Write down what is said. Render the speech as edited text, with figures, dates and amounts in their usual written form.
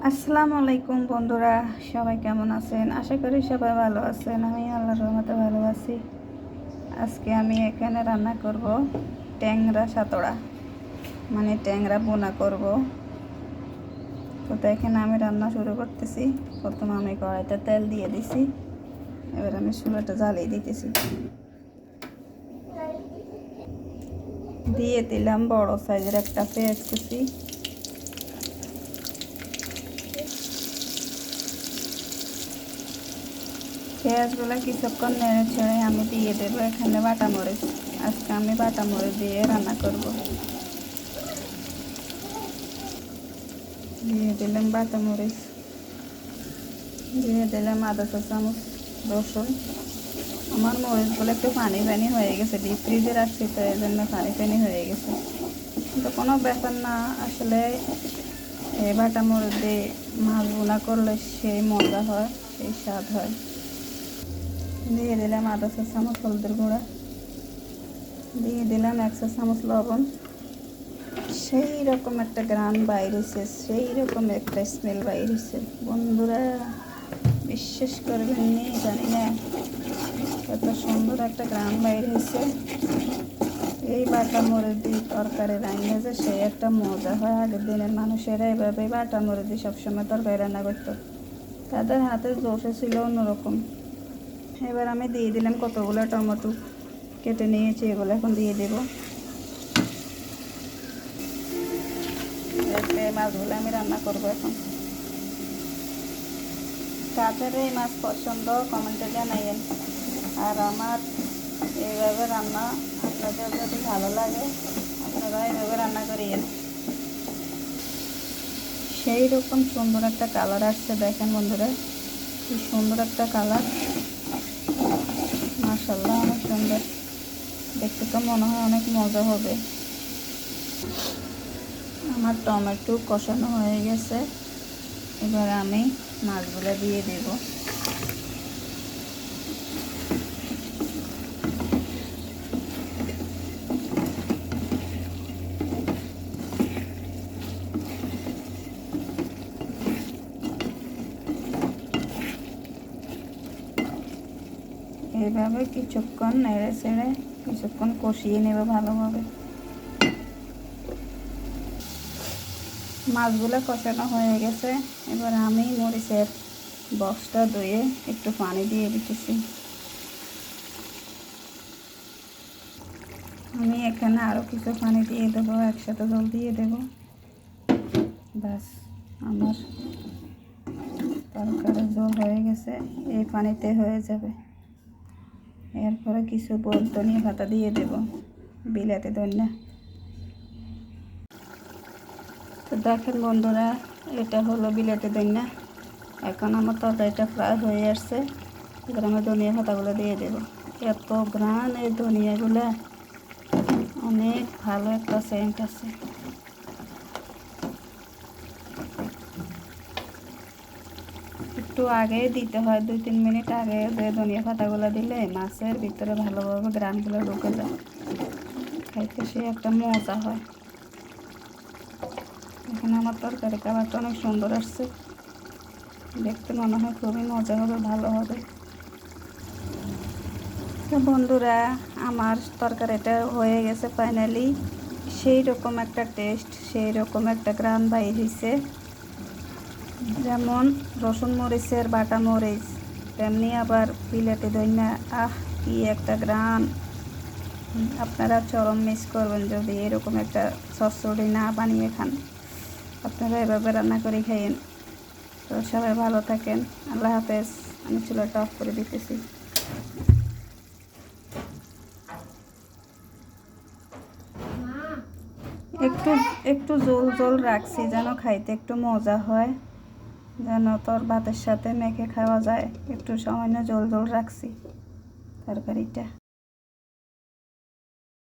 আসসালামু আলাইকুম বন্ধুরা, সবাই কেমন আছেন? আশা করি সবাই ভালো আছেন। আমি আল্লাহর রহমতে ভালো আছি। আজকে আমি এখানে রান্না করব ট্যাংরা সাতড়া, মানে ট্যাংরা বোনা করব। তো দেখেন আমি রান্না শুরু করতেছি। প্রথমে আমি কড়াইতে তেল দিয়ে দিছি, এবার আমি চুলাটা জ্বালিয়ে দিতেছি। দিয়ে দিলাম বড় সাইজের একটা পেঁয়াজ কুচি। পেঁয়াজগুলো কিছুক্ষণ নেড়ে ছেড়ে আমি দিয়ে দেবো এখানে বাটা মরিচ। আজকে আমি বাটা মরিচ দিয়ে রান্না করব। দিয়ে দিলাম বাটা মরিচ, দিয়ে দিলাম আদা চা চামচ রসুন। আমার মরিচগুলো একটু পানি পানি হয়ে গেছে, ডিপ ফ্রিজে রাখছি তো এই জন্য পানি পানি হয়ে গেছে, কিন্তু কোনো ব্যাপার না। আসলে এই বাটা মরিচ দিয়ে মাছ বোনা করলে সেই মজা হয়, সেই স্বাদ হয়। দিয়ে দিলাম আদা চা চামচ হলুদের গুঁড়া, দিয়ে দিলাম 1 চা চামচ লবণ। সেই রকম একটা গ্রান বাইরেছে, সেই রকম একটা স্মেল বাইরেছে বন্ধুরা, বিশ্বাস করবেন নি, জানি না এত সুন্দর একটা গ্রান বাইর হয়েছে। এই বাটা মরিচ দিয়ে তরকারি রান্না যে সেই একটা মজা হয়। আগের দিনের মানুষেরা এভাবে বাটা মরিচ দিয়ে সবসময় তরকারি রান্না করতো, তাদের হাতের জোশে ছিল অন্যরকম। এবার আমি দিয়ে দিলাম কতগুলো টমেটো কেটে নিয়েছি, এগুলো এখন দিয়ে দেব। মাছগুলো আমি রান্না করবো এখন। কাদের এই মাছ পছন্দ কমেন্টে জানাইয়েন। আর আমার এইভাবে রান্না আপনাদের যদি ভালো লাগে আপনারা এইভাবে রান্না করিয়েন। সেই রকম সুন্দর একটা কালার আসছে, দেখেন বন্ধুরা কি সুন্দর একটা কালার, মাশাআল্লাহ অনেক সুন্দর। দেখতে তো মনে হয় অনেক মজা হবে। আমার টমেটো কষানো হয়ে গেছে, এবার আমি মাছগুলো দিয়ে দেব। এইভাবে কিছুক্ষণ নেড়ে ছেড়ে কিছুক্ষণ কষিয়ে নেব ভালোভাবে। মাছগুলো কষানো হয়ে গেছে, এবার আমি মরিচের বক্সটা ধুয়ে একটু পানি দিয়ে দিতেছি। আমি এখানে আরও কিছু পানি দিয়ে দেবো, একসাথে জল দিয়ে দেব। ব্যাস আমার তরকারি জল হয়ে গেছে, এই পানিতে হয়ে যাবে। এরপরে কিছু ধনিয়া পাতা দিয়ে দেব, বিলাতি ধনিয়া। তো দেখেন বন্ধুরা, এটা হলো বিলাতি ধনিয়া। এখন আমার তরকারিটা ফ্রাই হয়ে আসছে, এবার আমি ধনিয়া পাতাগুলো দিয়ে দেব। এত ঘ্রাণ এই ধনিয়াগুলো, অনেক ভালো একটা সেন্ট আছে। একটু আগে দিতে হয়, 2-3 মিনিট আগে ধনিয়া পাতাগুলো দিলে মাছের ভিতরে ভালোভাবে ঘ্রাণগুলো ঢুকে যায়, খাইতে সে একটা মজা হয়। এখানে আমার তরকারি কালারটা অনেক সুন্দর আসছে, দেখতে মনে হয় খুবই মজা হবে, ভালো হবে। তো বন্ধুরা, আমার তরকারিটা হয়ে গেছে ফাইনালি। সেই রকম একটা টেস্ট, সেই রকম একটা গ্রান বাইর হয়েছে। যেমন রসুন মরিচের বাটা মরিচ, তেমনি আবার বিলাতি ধনিয়া, কি একটা গ্রান। আপনারা চরম মিস করবেন যদি এরকম একটা চচ্চড়ি না বানিয়ে খান। আপনারা এভাবে রান্না করে খাইয়েন। তো সবাই ভালো থাকেন, আল্লাহ হাফেজ। আমি চুলাটা অফ করে দিতেছি। একটু একটু জল জল রাখছি যেন খাইতে একটু মজা হয়, যেন তোর ভাতের সাথে মেখে খাওয়া যায়। একটু সামান্য জল জল রাখছি তরকারিটা।